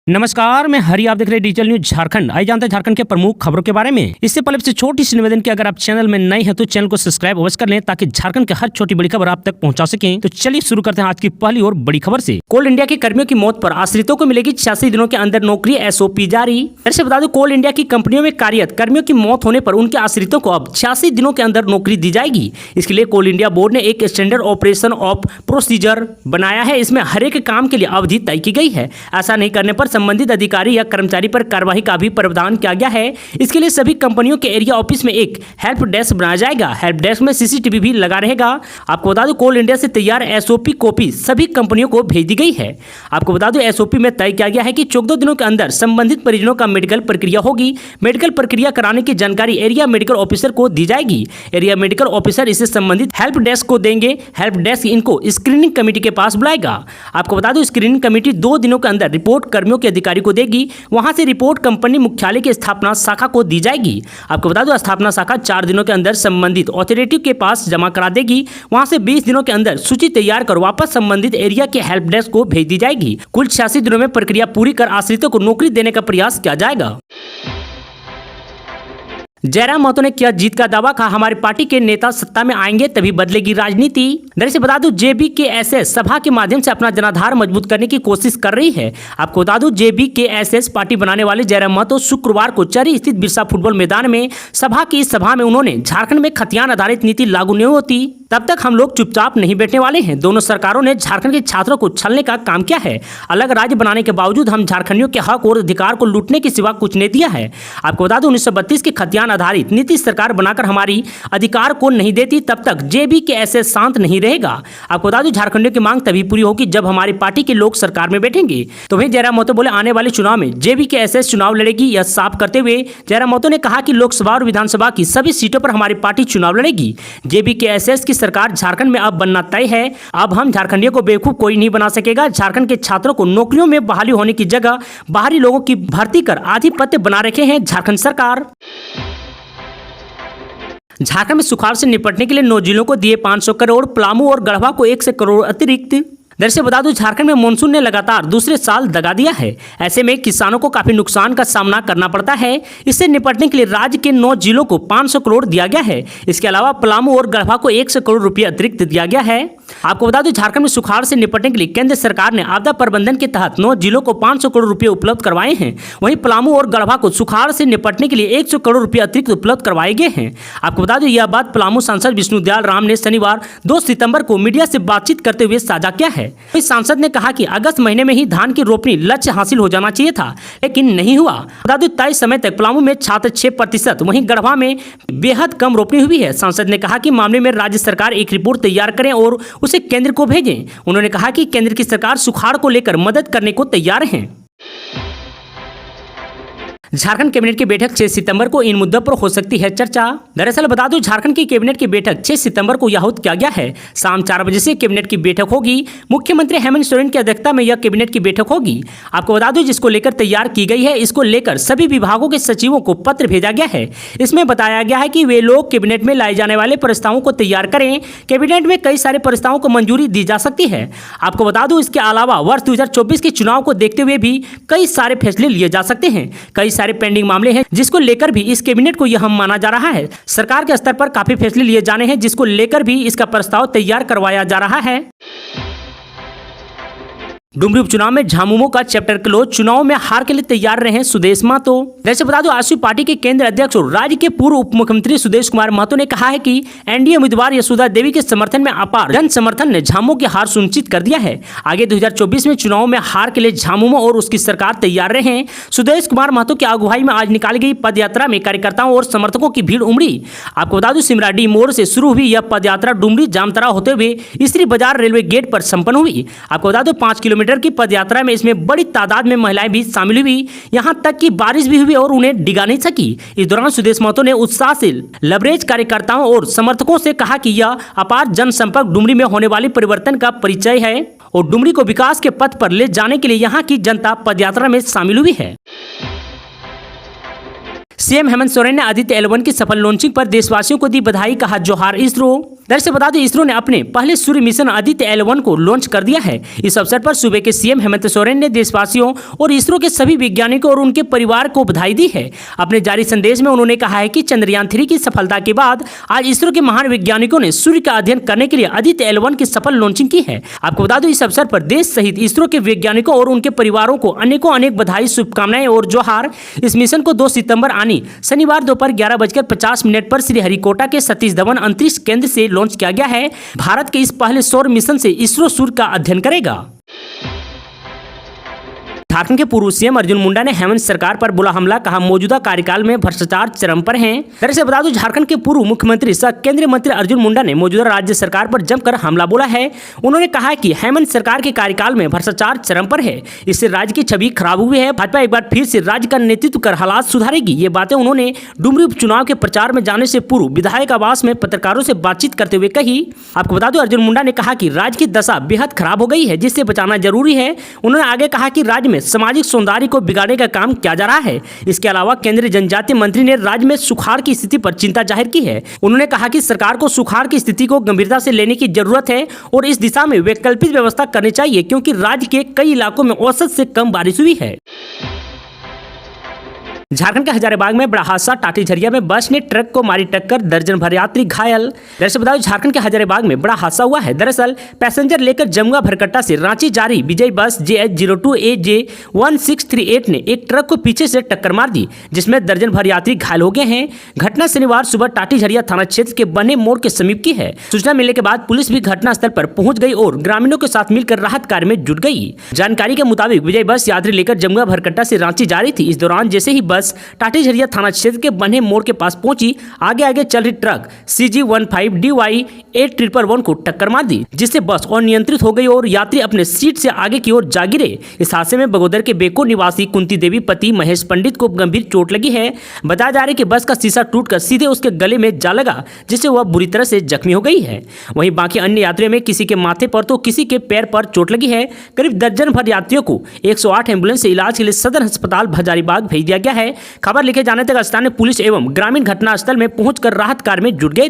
नमस्कार, मैं हरि, आप देख रहे हैं डिजिटल न्यूज झारखंड। आइए जानते हैं झारखंड के प्रमुख खबरों के बारे में। इससे पहले से छोटी सी निवेदन की, अगर आप चैनल में नए हैं तो चैनल को सब्सक्राइब अवश्य कर लें ताकि झारखंड के हर छोटी बड़ी खबर आप तक पहुंचा सकें। तो चलिए शुरू करते हैं आज की पहली और बड़ी खबर से। कोल इंडिया के कर्मियों की मौत पर आश्रितों को मिलेगी 86 दिनों के अंदर नौकरी, SOP जारी। ऐसे बता दो, कोल इंडिया की कंपनियों में कार्यरत कर्मियों की मौत होने पर उनके आश्रितों को अब 86 दिनों के अंदर नौकरी दी जाएगी। इसके लिए कोल इंडिया बोर्ड ने एक स्टैंडर्ड ऑपरेशन ऑफ प्रोसीजर बनाया है। इसमें हर एक काम के लिए अवधि तय की गई है। ऐसा नहीं करने पर संबंधित अधिकारी या कर्मचारी पर कार्रवाई का भी प्रावधान किया गया है। इसके लिए सभी कंपनियों के एरिया ऑफिस में एक हेल्प डेस्क बनाया जाएगा। हेल्प डेस्क में CCTV भी लगा रहेगा। आपको बता दूं, कोल इंडिया से तैयार SOP कॉपी सभी कंपनियों को भेज दी गई है। आपको बता दूं, SOP में तय किया गया है कि 14 दिनों के अंदर संबंधित परिजनों का मेडिकल प्रक्रिया होगी। मेडिकल प्रक्रिया कराने की जानकारी एरिया मेडिकल ऑफिसर को दी जाएगी। एरिया मेडिकल ऑफिसर इसे संबंधित हेल्प डेस्क को देंगे। हेल्प डेस्क इनको स्क्रीनिंग कमेटी के पास बुलाएगा। आपको बता दूं, स्क्रीनिंग कमेटी 2 दिनों के अंदर रिपोर्ट कर्मियों के अधिकारी को देगी। वहां से रिपोर्ट कंपनी मुख्यालय की स्थापना शाखा को दी जाएगी। आपको बता दो, स्थापना शाखा 4 दिनों के अंदर संबंधित अथॉरिटी के पास जमा करा देगी। वहां से 20 दिनों के अंदर सूची तैयार कर वापस संबंधित एरिया के हेल्प डेस्क को भेज दी जाएगी। कुल 86 दिनों में प्रक्रिया पूरी कर आश्रितों को नौकरी देने का प्रयास किया जाएगा। जयराम महतो ने किया जीत का दावा, कहा हमारी पार्टी के नेता सत्ता में आएंगे तभी बदलेगी राजनीति। दरअसल बता दूं, JBKSS सभा के माध्यम से अपना जनाधार मजबूत करने की कोशिश कर रही है। आपको बता दूं, JBKSS पार्टी बनाने वाले जयराम महतो शुक्रवार को चरी स्थित बिरसा फुटबॉल मैदान में सभा में उन्होंने झारखंड में खतियान आधारित नीति लागू नहीं होती तब तक हम लोग चुपचाप नहीं बैठने वाले हैं। दोनों सरकारों ने झारखंड के छात्रों को छलने का काम किया है। अलग राज्य बनाने के बावजूद हम झारखंडियों के हक और अधिकार को लूटने के सिवा कुछ नहीं दिया है। आपको बता दूं, 1932 की खतियान आधारित नीति सरकार बनाकर हमारी अधिकार को नहीं देती तब तक JBKSS शांत नहीं रहेगा। आपको बता दूं, झारखंडियों की मांग तभी पूरी होगी जब हमारी पार्टी के लोग सरकार में बैठेंगे। तो वहीं जयराम महतो बोले, आने वाले चुनाव में JBKSS चुनाव लड़ेगी। यह साफ करते हुए जयराम महतो ने कहा कि लोकसभा और विधानसभा की सभी सीटों पर हमारी पार्टी चुनाव लड़ेगी। JBKSS की सरकार झारखंड में अब बनना तय है। अब हम झारखंडियों को बेवकूफ कोई नहीं बना सकेगा। झारखंड के छात्रों को नौकरियों में बहाली होने की जगह बाहरी लोगों की भर्ती कर आधिपत्य बना रखे हैं झारखंड सरकार। झारखंड में सुखाड़ से निपटने के लिए 9 जिलों को दिए 500 करोड़, पलामू और गढ़वा को 100 करोड़ अतिरिक्त। दरअसल बता दूं, झारखंड में मानसून ने लगातार दूसरे साल दगा दिया है। ऐसे में किसानों को काफी नुकसान का सामना करना पड़ता है। इससे निपटने के लिए राज्य के 9 जिलों को 500 करोड़ दिया गया है। इसके अलावा पलामू और गढ़वा को 100 करोड़ रुपये अतिरिक्त दिया गया है। आपको बता दूं, झारखंड में सुखाड़ से निपटने के लिए केंद्र सरकार ने आपदा प्रबंधन के तहत 9 जिलों को 500 करोड़ रुपये उपलब्ध करवाए हैं। वहीं पलामू और गढ़वा को सुखाड़ से निपटने के लिए 100 करोड़ रुपये अतिरिक्त उपलब्ध करवाए गए हैं। आपको बता दूं, यह बात पलामू सांसद विष्णुदयाल राम ने शनिवार 2 सितंबर को मीडिया से बातचीत करते हुए साझा किया है। इस सांसद ने कहा कि अगस्त महीने में ही धान की रोपनी लक्ष्य हासिल हो जाना चाहिए था, लेकिन नहीं हुआ। बता दूं, तय समय तक पलामू में छात्र 6%, वहीं गढ़वा में बेहद कम रोपनी हुई है। सांसद ने कहा कि मामले में राज्य सरकार एक रिपोर्ट तैयार करें और उसे केंद्र को भेजें। उन्होंने कहा कि केंद्र की सरकार सुखाड़ को लेकर मदद करने को तैयार है। झारखंड कैबिनेट की बैठक 6 सितंबर को इन मुद्दों पर हो सकती है चर्चा। दरअसल बता दूं, झारखंड की कैबिनेट की बैठक 6 सितंबर को आहूत किया गया है। शाम 4 बजे से कैबिनेट की बैठक होगी। मुख्यमंत्री हेमंत सोरेन की अध्यक्षता में यह कैबिनेट की बैठक होगी। आपको बता दूं, जिसको लेकर तैयार की गई है, इसको लेकर सभी विभागों के सचिवों को पत्र भेजा गया है। इसमें बताया गया है कि वे लोग कैबिनेट में लाए जाने वाले प्रस्तावों को तैयार करें। कैबिनेट में कई सारे प्रस्तावों को मंजूरी दी जा सकती है। आपको बता दूं, इसके अलावा वर्ष 2024 के चुनाव को देखते हुए भी कई सारे फैसले लिए जा सकते हैं। कई सारे पेंडिंग मामले हैं जिसको लेकर भी इस कैबिनेट को यह माना जा रहा है। सरकार के स्तर पर काफी फैसले लिए जाने हैं, जिसको लेकर भी इसका प्रस्ताव तैयार करवाया जा रहा है। डुमरी उपचुनाव में झामुमो का चैप्टर क्लोज, चुनाव में हार के लिए तैयार रहे सुदेश महतो। जैसे बता दो, आजसू पार्टी के केंद्र अध्यक्ष और राज्य के पूर्व उप मुख्यमंत्री सुदेश कुमार महतो ने कहा है कि NDA उम्मीदवार यशोदा देवी के समर्थन में अपार जन समर्थन ने झामुमो की हार सुनिश्चित कर दिया है। आगे 2024 में चुनाव में हार के लिए झामुमो और उसकी सरकार तैयार रहे। सुदेश कुमार महतो की अगुवाई में आज निकाली गई पदयात्रा में कार्यकर्ताओं और समर्थकों की भीड़ उमड़ी। आपको बता दूं, सिमराडी मोड़ से शुरू हुई यह पदयात्रा डुमरी जामतरा होते हुए स्त्री बाजार रेलवे गेट पर संपन्न हुई। आपको बता दो, 5 किलोमीटर की पदयात्रा में इसमें बड़ी तादाद में महिलाएं भी शामिल हुई। यहां तक कि बारिश भी हुई और उन्हें डिगा नहीं सकी। इस दौरान सुदेश महतो ने उत्साह से लबरेज कार्यकर्ताओं और समर्थकों से कहा कि यह अपार जनसंपर्क डुमरी में होने वाली परिवर्तन का परिचय है और डुमरी को विकास के पथ पर ले जाने के लिए यहां की जनता पदयात्रा में शामिल हुई है। सीएम हेमंत सोरेन ने आदित्य L1 की सफल लॉन्चिंग पर देशवासियों को दी बधाई, कहा जोहार इसरो। दरअसल बता दें, इसरो ने अपने पहले सूर्य मिशन आदित्य L1 को लॉन्च कर दिया है। इस अवसर पर सूबे के सीएम हेमंत सोरेन ने देशवासियों और इसरो के सभी वैज्ञानिकों और उनके परिवार को बधाई दी है। अपने जारी संदेश में उन्होंने कहा है कि चंद्रयान 3 की सफलता के बाद आज इसरो के महान वैज्ञानिकों ने सूर्य का अध्ययन करने के लिए आदित्य L1 की सफल लॉन्चिंग की है। आपको बता दूं, इस अवसर पर देश सहित इसरो के वैज्ञानिकों और उनके परिवारों को अनेक बधाई, शुभकामनाएं और जोहार। इस मिशन को 2 सितंबर आनी शनिवार दोपहर 11:50 पर श्रीहरिकोटा के सतीश धवन अंतरिक्ष केंद्र से लॉन्च किया गया है। भारत के इस पहले सौर मिशन से इसरो सूर्य का अध्ययन करेगा। झारखंड के पूर्व सीएम अर्जुन मुंडा ने हेमंत सरकार पर बोला हमला, कहा मौजूदा कार्यकाल में भ्रष्टाचार चरम पर हैं। दरअसल बता दूं, झारखंड के पूर्व मुख्यमंत्री सह केंद्रीय मंत्री अर्जुन मुंडा ने मौजूदा राज्य सरकार पर जमकर हमला बोला है। उन्होंने कहा कि हेमंत सरकार के कार्यकाल में भ्रष्टाचार चरम पर है, इससे राज्य की छवि खराब हुई है। भाजपा एक बार फिर से राज्य का नेतृत्व कर हालात सुधारेगी। ये बातें उन्होंने डुमरी उपचुनाव के प्रचार में जाने से पूर्व विधायक आवास में पत्रकारों से बातचीत करते हुए कही। आपको बता दूं, अर्जुन मुंडा ने कहा कि राज्य की दशा बेहद खराब हो गई है, जिससे बचाना जरूरी है। उन्होंने आगे कहा कि राज्य में सामाजिक सौंदर्य को बिगाड़ने का काम किया जा रहा है। इसके अलावा केंद्रीय जनजातीय मंत्री ने राज्य में सुखाड़ की स्थिति पर चिंता जाहिर की है। उन्होंने कहा कि सरकार को सुखाड़ की स्थिति को गंभीरता से लेने की जरूरत है और इस दिशा में वैकल्पिक व्यवस्था करनी चाहिए, क्योंकि राज्य के कई इलाकों में औसत से कम बारिश हुई है। झारखंड के हजारीबाग में बड़ा हादसा, टाटी झरिया में बस ने ट्रक को मारी टक्कर, दर्जन भर यात्री घायल। दरअसल बताओ, झारखंड के हजारीबाग में बड़ा हादसा हुआ है। दरअसल पैसेंजर लेकर जमुआ भरकट्टा से रांची जा रही विजय बस JH02AJ1638 ने एक ट्रक को पीछे से टक्कर मार दी, जिसमें दर्जन भर यात्री घायल हो गए हैं। घटना शनिवार सुबह टाटी झरिया थाना क्षेत्र के बने मोड़ के समीप की है। सूचना मिलने के बाद पुलिस भी घटनास्थल पर पहुंच गई और ग्रामीणों के साथ मिलकर राहत कार्य में जुट गई। जानकारी के मुताबिक विजय बस यात्री लेकर जमुआ भरकट्टा से रांची जा रही थी। इस दौरान जैसे ही बस टाटी झरिया थाना क्षेत्र के बन्हे मोड़ के पास पहुंची, आगे चल रही ट्रक CG15DY8111 को टक्कर मार दी, जिससे बस अनियंत्रित हो गई और यात्री अपने सीट से आगे की ओर जा गिरे। इस हादसे में बगोदर के बेको निवासी कुंती देवी पति महेश पंडित को गंभीर चोट लगी है। बताया जा रहा है कि बस का शीशा टूटकर सीधे उसके गले में जा लगा, जिससे वह बुरी तरह से जख्मी हो गई है। वहीं बाकी अन्य यात्रियों में किसी के माथे पर तो किसी के पैर पर चोट लगी है। करीब दर्जन भर यात्रियों को 108 एम्बुलेंस से इलाज के लिए सदर अस्पताल हजारीबाग भेज दिया गया है। खबर लिखे जाने तक स्थानीय पुलिस एवं ग्रामीण घटनास्थल में पहुंचकर राहत कार्य में जुट गए।